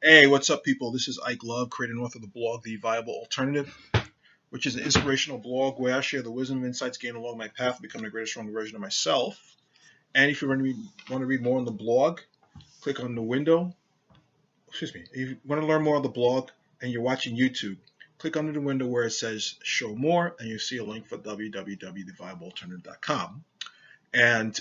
Hey, what's up, people? This is Ike Love, creator and author of the blog The Viable Alternative, which is an inspirational blog where I share the wisdom and insights gained along my path to becoming a greater, stronger version of myself. And if you want to read more on the blog, click on the window. Excuse me. If you want to learn more on the blog and you're watching YouTube, click under the window where it says Show More, and you'll see a link for www.theviablealternative.com. And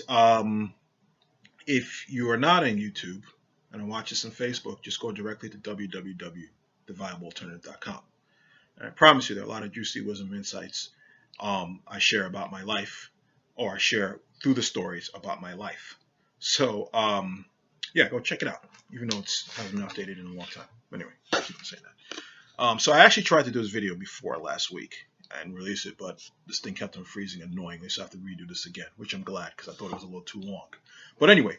if you are not on YouTube and I watch this on Facebook, just go directly to www.theviablealternative.com. And I promise you there are a lot of juicy wisdom insights I share about my life, or I share through the stories about my life. So, yeah, go check it out, even though it hasn't been updated in a long time. But anyway, I keep on saying that. So I actually tried to do this video before last week and release it, but this thing kept on freezing annoyingly, so I have to redo this again, which I'm glad because I thought it was a little too long. But anyway,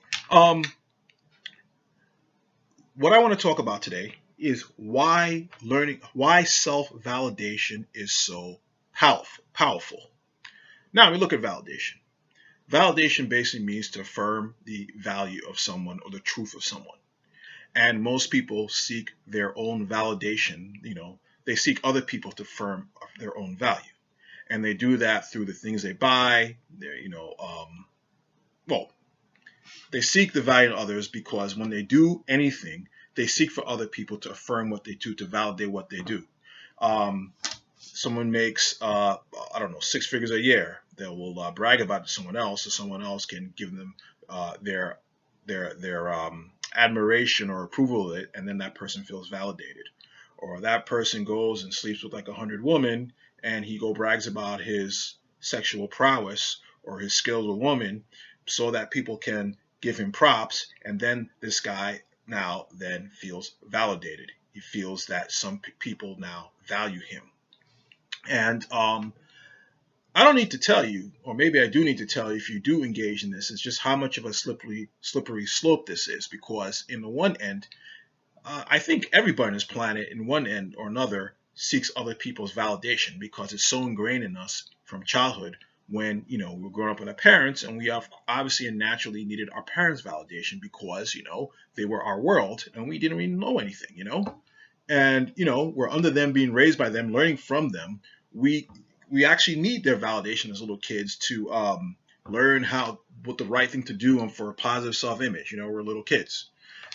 what I want to talk about today is why self-validation is so powerful. Now, we look at validation. Validation basically means to affirm the value of someone or the truth of someone. And most people seek their own validation. They seek other people to affirm their own value. And they do that through the things they buy. They seek the value of others because when they do anything, they seek for other people to affirm what they do, to validate what they do. Someone makes, 6 figures a year. They will brag about it to someone else, so someone else can give them their admiration or approval of it, and then that person feels validated. Or that person goes and sleeps with like 100 women, and he brags about his sexual prowess or his skills with women, so that people can give him props, and then this guy now then feels validated. He feels that some people now value him. And I don't need to tell you, or maybe I do need to tell you if you do engage in this, it's just how much of a slippery slope this is. Because in the one end, I think everybody on this planet in one end or another seeks other people's validation, because it's so ingrained in us from childhood when, we're growing up with our parents, and we have obviously and naturally needed our parents' validation because, they were our world and we didn't really know anything, and, we're under them, being raised by them, learning from them. We actually need their validation as little kids to learn what the right thing to do and for a positive self-image. We're little kids.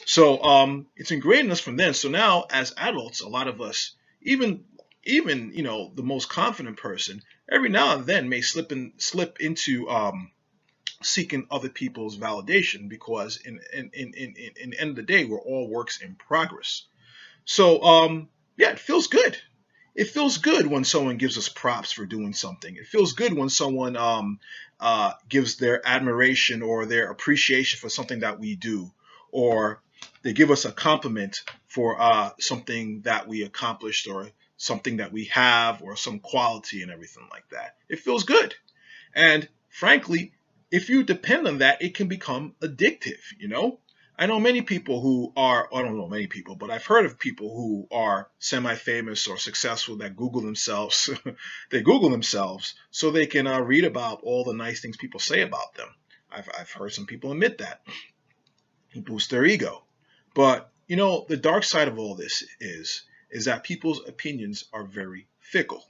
So it's ingrained in us from then. So now as adults, a lot of us, even the most confident person, every now and then may slip into seeking other people's validation, because in the end of the day, we're all works in progress. So yeah, it feels good. It feels good when someone gives us props for doing something. It feels good when someone gives their admiration or their appreciation for something that we do, or they give us a compliment for something that we accomplished, or something that we have, or some quality and everything like that. It feels good. And frankly, if you depend on that, it can become addictive, I know many people who are, I don't know many people, but I've heard of people who are semi-famous or successful that Google themselves. They Google themselves so they can read about all the nice things people say about them. I've heard some people admit that. It boosts their ego. But, the dark side of all this is that people's opinions are very fickle.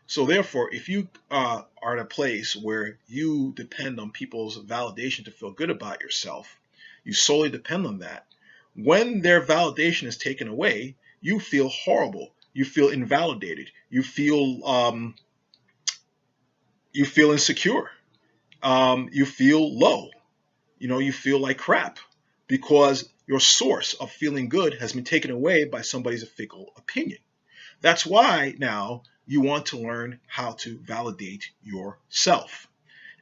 So therefore, if you are at a place where you depend on people's validation to feel good about yourself, you solely depend on that, when their validation is taken away, you feel horrible. You feel invalidated. You feel insecure. You feel low. You feel like crap, because your source of feeling good has been taken away by somebody's fickle opinion. That's why now you want to learn how to validate yourself.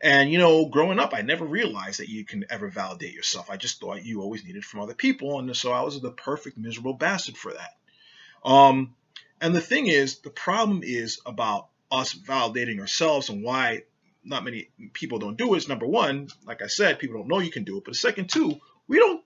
And, growing up, I never realized that you can ever validate yourself. I just thought you always needed it from other people. And so I was the perfect miserable bastard for that. And the thing is, the problem is about us validating ourselves, and why not many people don't do it is, number one, like I said, people don't know you can do it. But second, two, we don't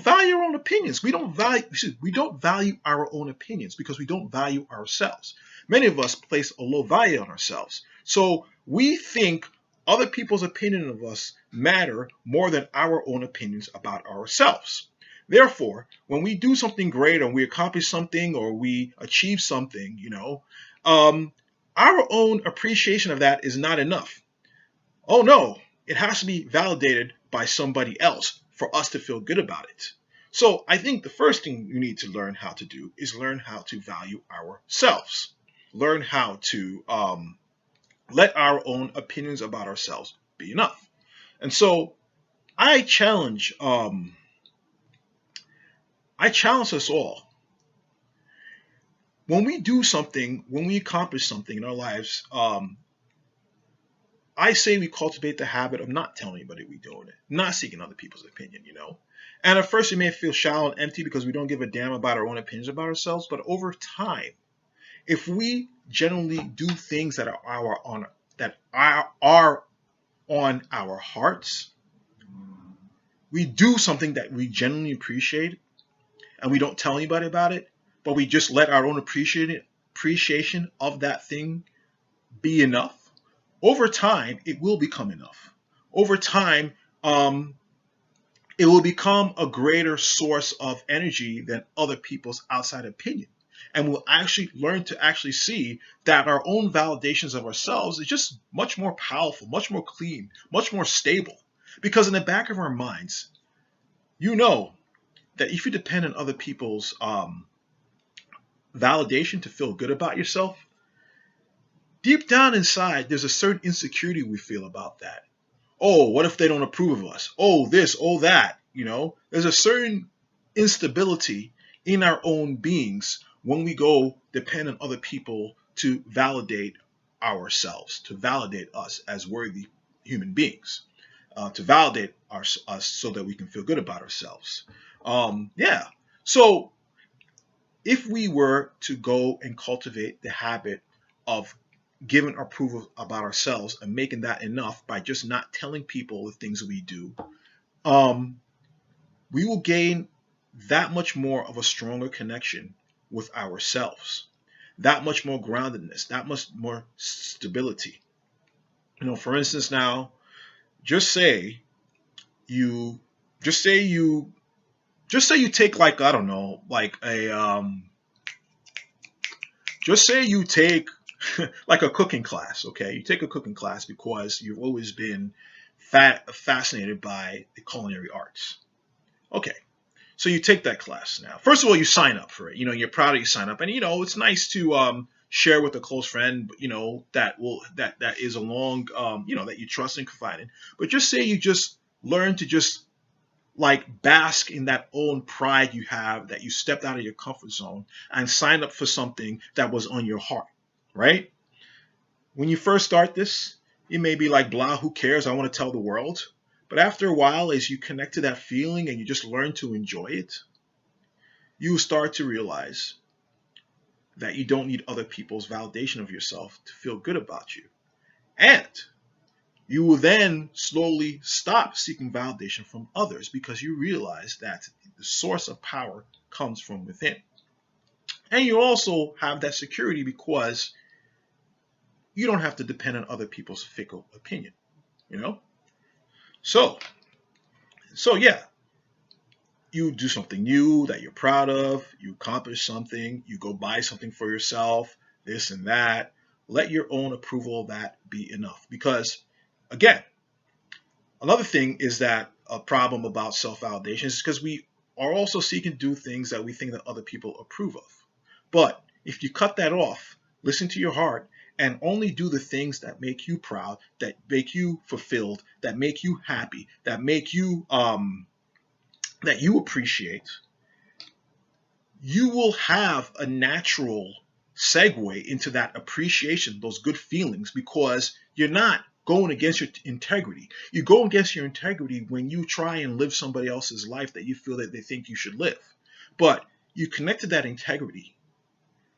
value our own opinions. We don't value our own opinions because we don't value ourselves. Many of us place a low value on ourselves. So we think other people's opinion of us matter more than our own opinions about ourselves. Therefore, when we do something great or we accomplish something or we achieve something, um, our own appreciation of that is not enough. Oh no, it has to be validated by somebody else for us to feel good about it. So I think the first thing you need to learn how to do is learn how to value ourselves. Learn how to let our own opinions about ourselves be enough. And so I challenge um, I challenge us all. When we do something, when we accomplish something in our lives, I say we cultivate the habit of not telling anybody we're doing it, not seeking other people's opinion. And at first, we may feel shallow and empty because we don't give a damn about our own opinions about ourselves. But over time, if we generally do things that are on our hearts, we do something that we genuinely appreciate, and we don't tell anybody about it, but we just let our own appreciation of that thing be enough. Over time, it will become enough. Over time, it will become a greater source of energy than other people's outside opinion. And we'll actually learn to actually see that our own validations of ourselves is just much more powerful, much more clean, much more stable. Because in the back of our minds, you know that if you depend on other people's validation to feel good about yourself, deep down inside, there's a certain insecurity we feel about that. Oh, what if they don't approve of us? Oh, this, oh, that. There's a certain instability in our own beings when we go depend on other people to validate ourselves, to validate us as worthy human beings, to validate us so that we can feel good about ourselves. Yeah. So if we were to go and cultivate the habit of giving approval about ourselves and making that enough by just not telling people the things we do, we will gain that much more of a stronger connection with ourselves, that much more groundedness, that much more stability. For instance, now, just say you, just say you, just say you take like, I don't know, like just say you take like a cooking class, okay? You take a cooking class because you've always been fascinated by the culinary arts. Okay, so you take that class now. First of all, you sign up for it. You're proud that you sign up, and it's nice to share with a close friend, that is along, that you trust and confide in. But just say you just learn to just like bask in that own pride you have that you stepped out of your comfort zone and signed up for something that was on your heart, right? When you first start this, it may be like, blah, who cares? I want to tell the world. But after a while, as you connect to that feeling and you just learn to enjoy it, you will start to realize that you don't need other people's validation of yourself to feel good about you. And you will then slowly stop seeking validation from others because you realize that the source of power comes from within. And you also have that security because you don't have to depend on other people's fickle opinion, So yeah, you do something new that you're proud of, you accomplish something, you go buy something for yourself, this and that. Let your own approval of that be enough. Because again, another thing is that a problem about self-validation is because we are also seeking to do things that we think that other people approve of. But if you cut that off, listen to your heart, and only do the things that make you proud, that make you fulfilled, that make you happy, that make you that you appreciate, you will have a natural segue into that appreciation, those good feelings, because you're not going against your integrity. You go against your integrity when you try and live somebody else's life that you feel that they think you should live. But you connect to that integrity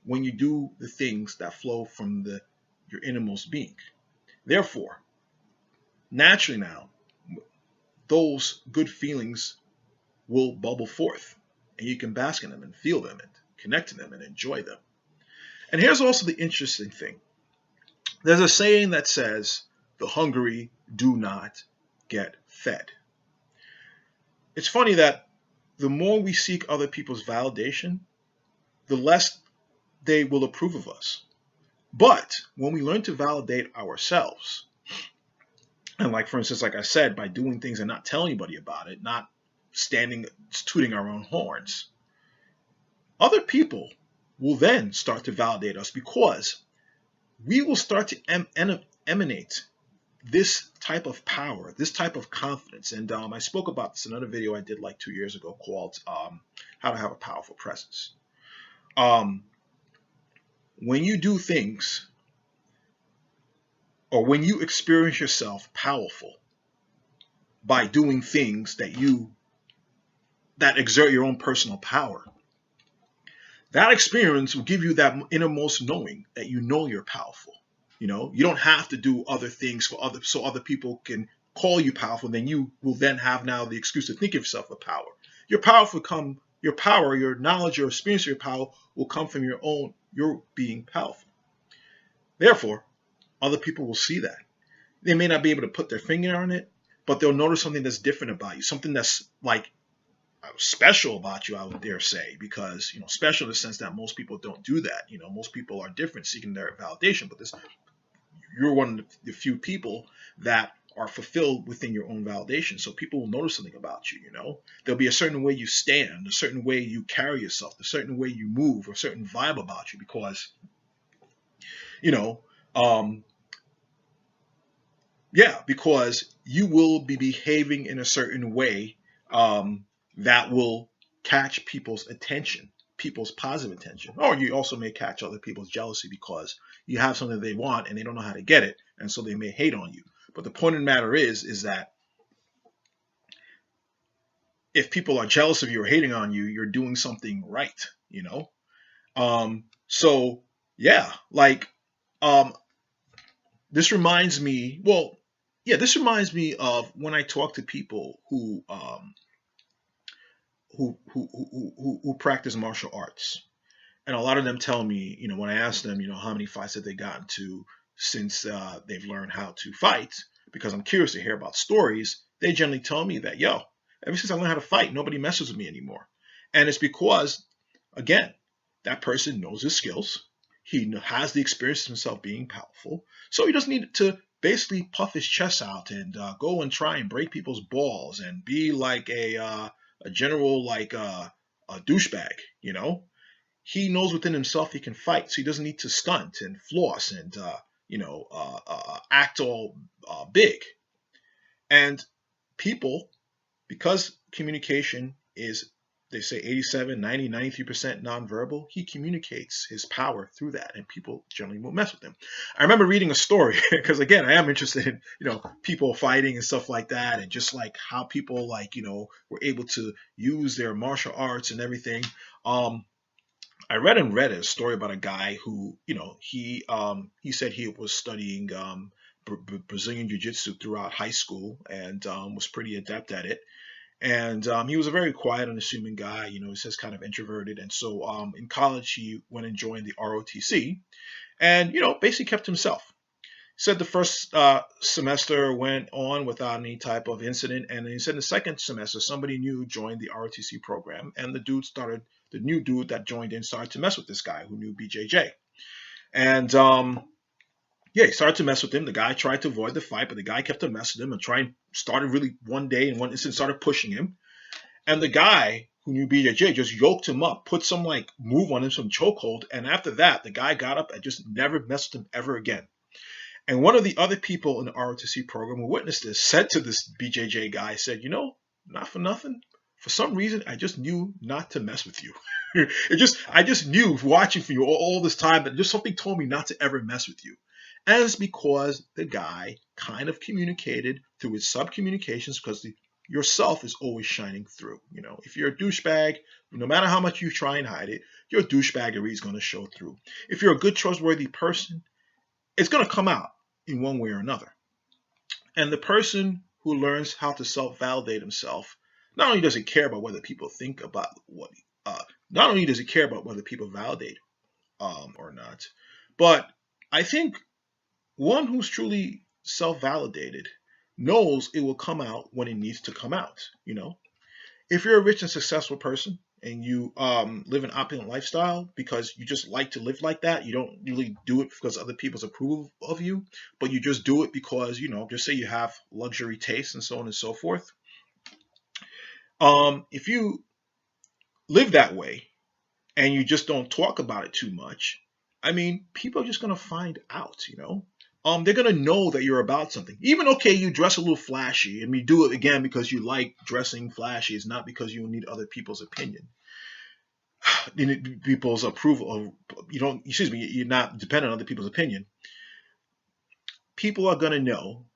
when you do the things that flow from your innermost being. Therefore, naturally now, those good feelings will bubble forth, and you can bask in them and feel them and connect to them and enjoy them. And here's also the interesting thing. There's a saying that says, the hungry do not get fed. It's funny that the more we seek other people's validation, the less they will approve of us. But when we learn to validate ourselves, and like for instance, like I said, by doing things and not telling anybody about it, not standing tooting our own horns, other people will then start to validate us because we will start to emanate this type of power, this type of confidence. And I spoke about this in another video I did like 2 years ago called How to Have a Powerful Presence. When you do things, or when you experience yourself powerful by doing things that exert your own personal power, that experience will give you that innermost knowing that you know you're powerful. You don't have to do other things so other people can call you powerful. Then you will then have now the excuse to think of yourself a power. Your power, your knowledge, your experience, your power will come from your being powerful. Therefore, other people will see that. They may not be able to put their finger on it, but they'll notice something that's different about you, something that's like special about you, I would dare say, because special in the sense that most people don't do that. Most people are different, seeking their validation, but you're one of the few people that are fulfilled within your own validation. So people will notice something about you. There'll be a certain way you stand, a certain way you carry yourself, a certain way you move, a certain vibe about you, because because you will be behaving in a certain way that will catch people's attention, people's positive attention. Or you also may catch other people's jealousy because you have something they want and they don't know how to get it, and so they may hate on you. But the point of the matter is that if people are jealous of you or hating on you, you're doing something right, So yeah, like this reminds me, this reminds me of when I talk to people who practice martial arts. And a lot of them tell me, when I ask them, how many fights have they gotten to since they've learned how to fight, because I'm curious to hear about stories, they generally tell me that, ever since I learned how to fight, nobody messes with me anymore. And it's because, again, that person knows his skills. He has the experience of himself being powerful. So he doesn't need to basically puff his chest out and go and try and break people's balls and be like a general, like a douchebag, He knows within himself he can fight, so he doesn't need to stunt and floss and act all big. And people, because communication is, they say 87, 90, 93% nonverbal, he communicates his power through that, and people generally won't mess with him. I remember reading a story, because again, I am interested in, people fighting and stuff like that, and just like how people were able to use their martial arts and everything. I read in Reddit a story about a guy who, he said he was studying Brazilian Jiu-Jitsu throughout high school and was pretty adept at it. And he was a very quiet, unassuming guy. He says kind of introverted. And so in college, he went and joined the ROTC and, basically kept himself. Said the first semester went on without any type of incident. And then he said in the second semester, somebody new joined the ROTC program. And the new dude that joined in started to mess with this guy who knew BJJ. And he started to mess with him. The guy tried to avoid the fight, but the guy kept on messing with him and started really one day in one instant started pushing him. And the guy who knew BJJ just yoked him up, put some move on him, some chokehold. And after that, the guy got up and just never messed with him ever again. And one of the other people in the ROTC program who witnessed this said to this BJJ guy, said, not for nothing, for some reason, I just knew not to mess with you. I just knew watching for you all this time that just something told me not to ever mess with you. And it's because the guy kind of communicated through his sub-communications, because yourself is always shining through. If you're a douchebag, no matter how much you try and hide it, your douchebaggery is going to show through. If you're a good, trustworthy person, it's going to come out in one way or another. And the person who learns how to self-validate himself, not only does he care about whether people think about not only does he care about whether people validate or not, but I think one who's truly self-validated knows it will come out when it needs to come out. If you're a rich and successful person and you live an opulent lifestyle because you just like to live like that, you don't really do it because other people's approve of you, but you just do it because, just say you have luxury tastes and so on and so forth. If you live that way and you just don't talk about it too much, I mean, people are just gonna find out. They're gonna know that you're about something. Even okay, you dress a little flashy, and you do it again because you like dressing flashy. It's not because you need other people's opinion, you need people's approval. You don't. Excuse me. You're not dependent on other people's opinion. People are gonna know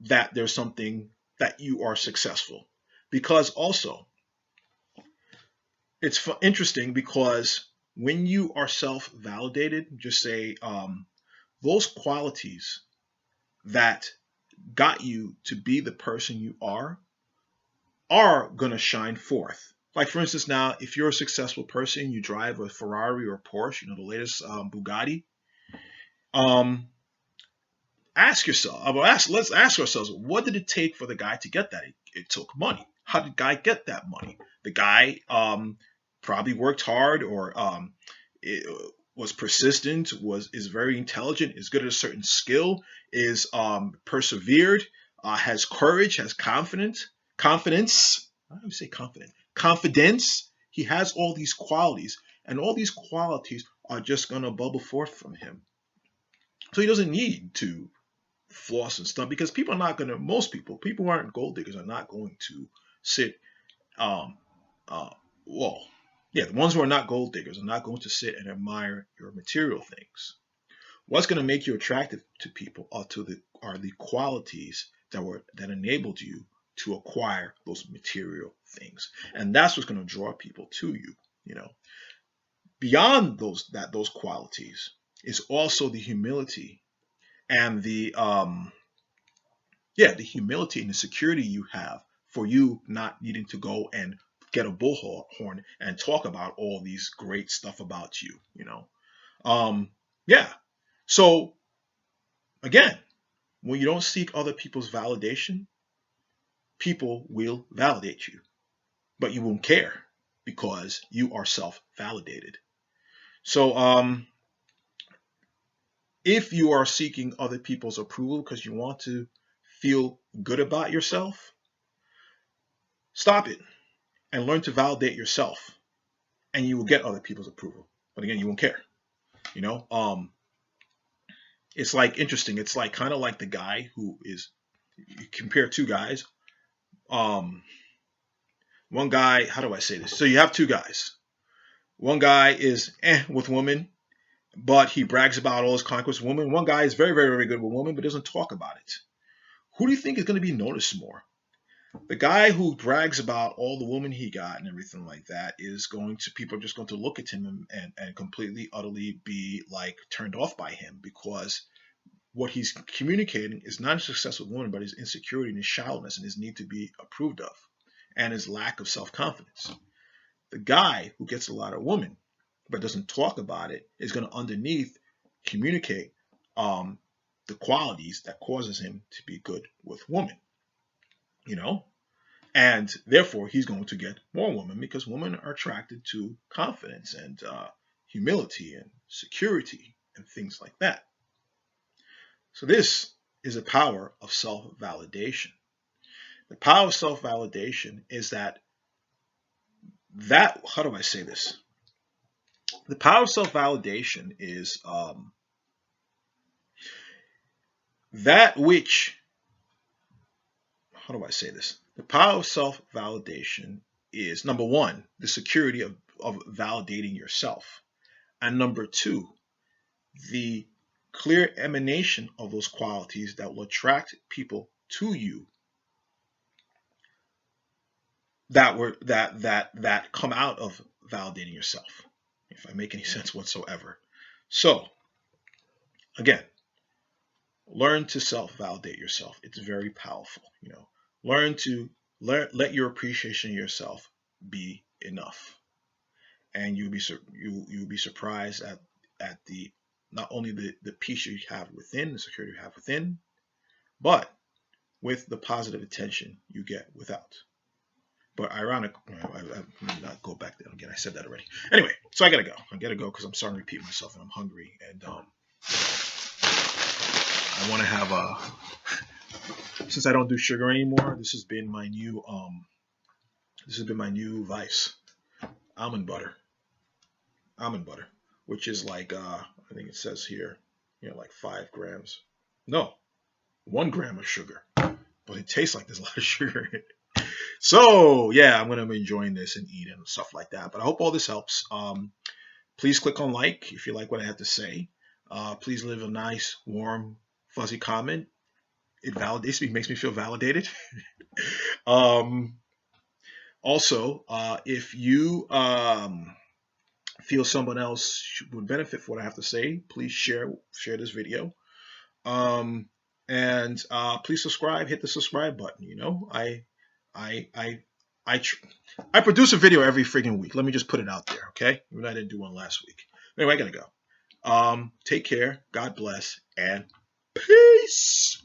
that there's something that you are successful, because also it's interesting because when you are self-validated, just say those qualities that got you to be the person you are going to shine forth. Like for instance, now if you're a successful person, you drive a Ferrari or Porsche, the latest Bugatti. Um, Ask yourself. Let's ask ourselves, what did it take for the guy to get that? It took money. How did the guy get that money? The guy probably worked hard, or it, was persistent, is very intelligent, is good at a certain skill, is persevered, has courage, has confidence. How do you say confident? Confidence. He has all these qualities, and all these qualities are just gonna bubble forth from him. So he doesn't need to floss and stuff, because people are not going to, most people who aren't gold diggers are not going to sit um uh well yeah, the ones who are not gold diggers are not going to sit and admire your material things. What's going to make you attractive to people are the qualities that enabled you to acquire those material things, and that's what's going to draw people to you. you know Beyond those qualities is also the humility and the humility and the security you have for you not needing to go and get a bullhorn and talk about all these great stuff about you. Yeah. So again, when you don't seek other people's validation, people will validate you, but you won't care because you are self-validated. So if you are seeking other people's approval because you want to feel good about yourself, stop it and learn to validate yourself, and you will get other people's approval. But again, you won't care. You know, it's like interesting. It's like kind of like the guy who is, you compare two guys. Um, One guy, how do I say this? So you have two guys. One guy is with women, but he brags about all his conquests with women. One guy is very, very, very good with women, but doesn't talk about it. Who do you think is going to be noticed more? The guy who brags about all the women he got and everything like that is going to, people are just going to look at him and completely, utterly be like turned off by him, because what he's communicating is not his success with women, but his insecurity and his shallowness and his need to be approved of and his lack of self-confidence. The guy who gets a lot of women but doesn't talk about it is going to underneath communicate the qualities that causes him to be good with women. You know, and therefore he's going to get more women because women are attracted to confidence and humility and security and things like that. So this is a power of self-validation. The power of self-validation is that how do I say this? The power of self-validation is that which, how do I say this? The power of self-validation is, number one, the security of validating yourself. And number two, the clear emanation of those qualities that will attract people to you that come out of validating yourself, if I make any sense whatsoever. So again, learn to self-validate yourself. It's very powerful. Learn to let your appreciation of yourself be enough, and you'll be surprised at the not only the peace you have within, the security you have within, but with the positive attention you get without. But ironic, let me not go back there again. I said that already. Anyway, so I gotta go. I gotta go because I'm starting to repeat myself and I'm hungry. And I want to have since I don't do sugar anymore, this has been my new vice. Almond butter. Almond butter, which is like I think it says here, like 5 grams. No, 1 gram of sugar. But it tastes like there's a lot of sugar in it. So yeah, I'm gonna be enjoying this and eating and stuff like that. But I hope all this helps. Please click on like if you like what I have to say. Please leave a nice, warm, fuzzy comment. It validates me, makes me feel validated. um, Also, if you feel someone else would benefit from what I have to say, please share this video. And please subscribe. Hit the subscribe button. I produce a video every freaking week. Let me just put it out there, okay? Even though I didn't do one last week. Anyway, I gotta go. Take care. God bless and peace.